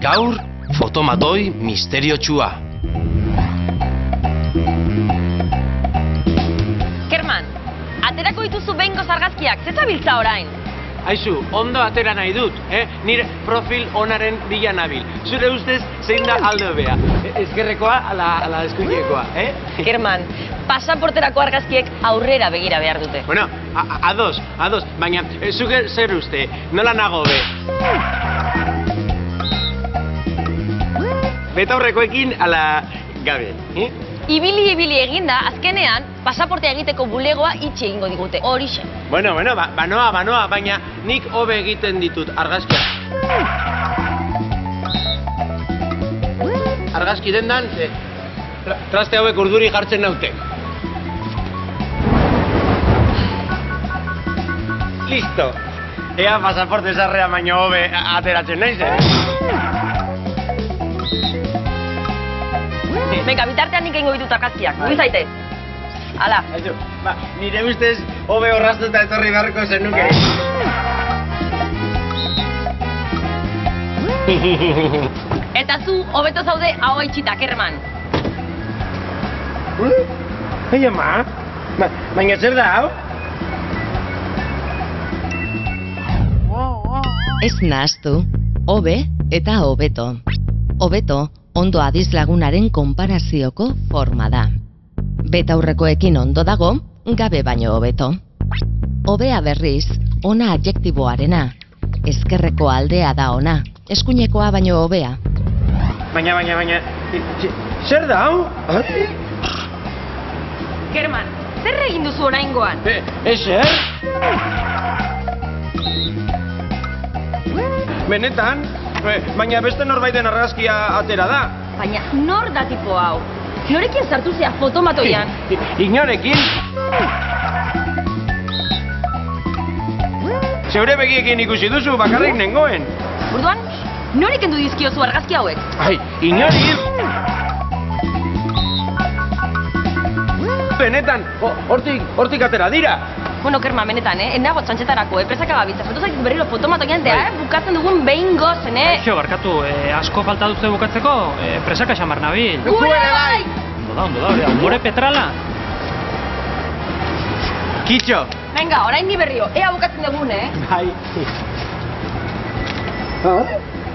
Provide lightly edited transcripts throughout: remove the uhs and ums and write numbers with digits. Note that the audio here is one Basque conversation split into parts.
Gaur, fotomatoi misteriotsua. Kerman, aterako dituzu behingoz argazkiak, zetabiltza orain? Aizu, ondo atera nahi dut, nire profil onaren bila nabil. Zure ustez, zein da alde hobea? Ezkerrekoa ala eskuinekoa, Kerman, pasaporterako argazkiek aurrera begira behar dute. Bueno, ados, baina zuke zer uste, nola nago be? Betaurrekoekin ala gabe, Ibili eginda, azkenean, pasaportea egiteko bulegoa itxi egingo digute, horixe. Bueno, banoa, baina nik hobe egiten ditut argazkiak. Argazki dendan, traste hauek urduri jartzen naute. Listo! Ea pasaporte sarrea baino hobe ateratzen naiz, Venga, bitartean nik egingo ditut argazkiak, mugi zaitez. Hala. Nire ustez, hobe horraztuta etorri beharko zenuke. Eta zu, hobeto zaude hau itxita, Kerman. Ei, ama, baina zer da hau? Ez nahaztu, hobe eta hobeto. Hobeto, ondo adizlagunaren konparazioko forma da. Betaurrekoekin ondo dago, gabe baino hobeto. Hobea berriz, ona adjektiboarena. Ezkerreko aldea da ona, eskuinekoa baino hobea. Baina, zer da hau? Kerman, zer egin duzu oraingoan? Ezer? Benetan, baina beste norbaiten argazkia atera da. Baina nor da tipo hau? Norekin sartu zea fotomatoian? Inorekin? Zeure begiekin ikusi duzu, bakarrik nengoen. Orduan, nori kendu dizkiozu argazki hauek? Ai, inori! Benetan, hortik atera dira. Bueno, Kerman, benetan, enago txantxetarako, presaka gabitza. Sartu zaitu berriro fotomatoian, bukatzen dugun behin gozen, Aixo, barkatu, asko falta duzte bukatzeko, presaka xamar nabil. Gure bai! Ondo da, humore petrala. Kitxo! Venga, orain ni berrio, ea bukatzen dugun, Bai.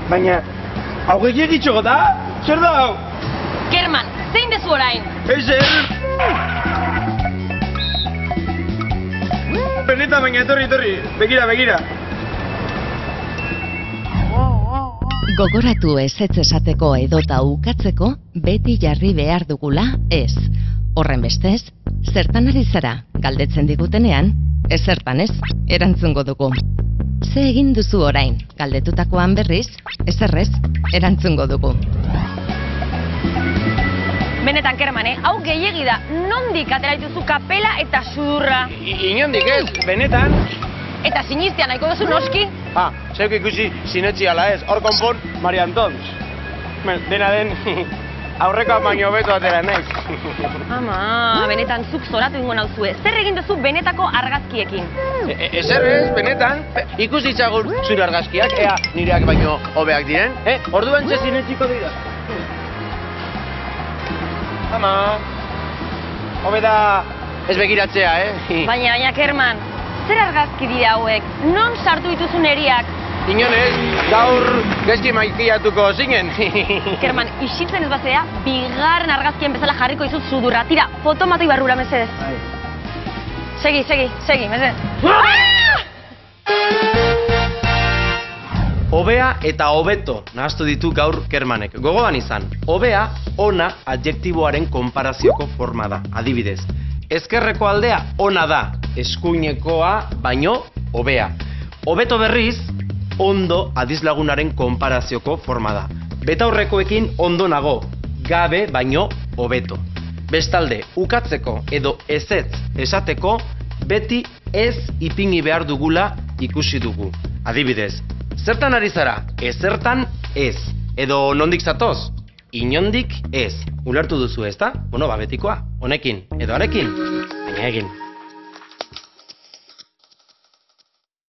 Baina, hau gehiagitxo da? Zer da hau? Kerman, zein dezu orain? Ezer! Benetan, baina etorri, begira. Gogoratu ezetz esateko edota ukatzeko, beti jarri behar dugula ez. Horren bestez, zertan ari zara galdetzen digutenean, ezertan ez, erantzungo dugu. Ze egin duzu orain, galdetutakoan berriz, ezerrez, erantzungo dugu. Benetan, Kerman, hau gehiegi da, nondik atera dituzu kapela eta sudurra? Inondik ez, benetan. Eta sinistea nahiko duzu noski? Zeuk ikusi sinetzi ala ez, hor konpon, Mari Antons. Dena den, aurrekoa baino hobeto atera naiz. Ama, benetan zuk zoratu ingo nauzue. Zer egin duzu benetako argazkiekin? Ezer ez, benetan, ikusi itzagur zure argazkiak, ea nireak baino hobeak diren. Orduan txe sinetziko dira. Ama, hobe da ez begiratzea, Baina, Kerman, zer argazki dira hauek? Non sartu dituzun eriak? Inonez, gaur gezki maikiatuko zinen. Kerman, isitzen ez bazea, bigarren argazkien bezala jarriko izut sudurra. Tira, fotomatoi barrura, mesedez. Segi, mesedez. Hobea eta hobeto nahaztu ditu gaur Kermanek. Gogoan izan, hobea ona adjektiboaren konparazioko forma da. Adibidez, ezkerreko aldea ona da, eskuinekoa baino hobea. Hobeto berriz, ondo adizlagunaren konparazioko forma da. Betaurrekoekin ondo nago, gabe baino hobeto. Bestalde, ukatzeko edo ezetz esateko, beti ez ipini behar dugula ikusi dugu. Adibidez, zertan ari zara? Ezertan ez. Edo nondik zatoz? Inondik ez. Ulertu duzu, ezta? Bueno, betikoa. Honekin edo harekin, baina egin.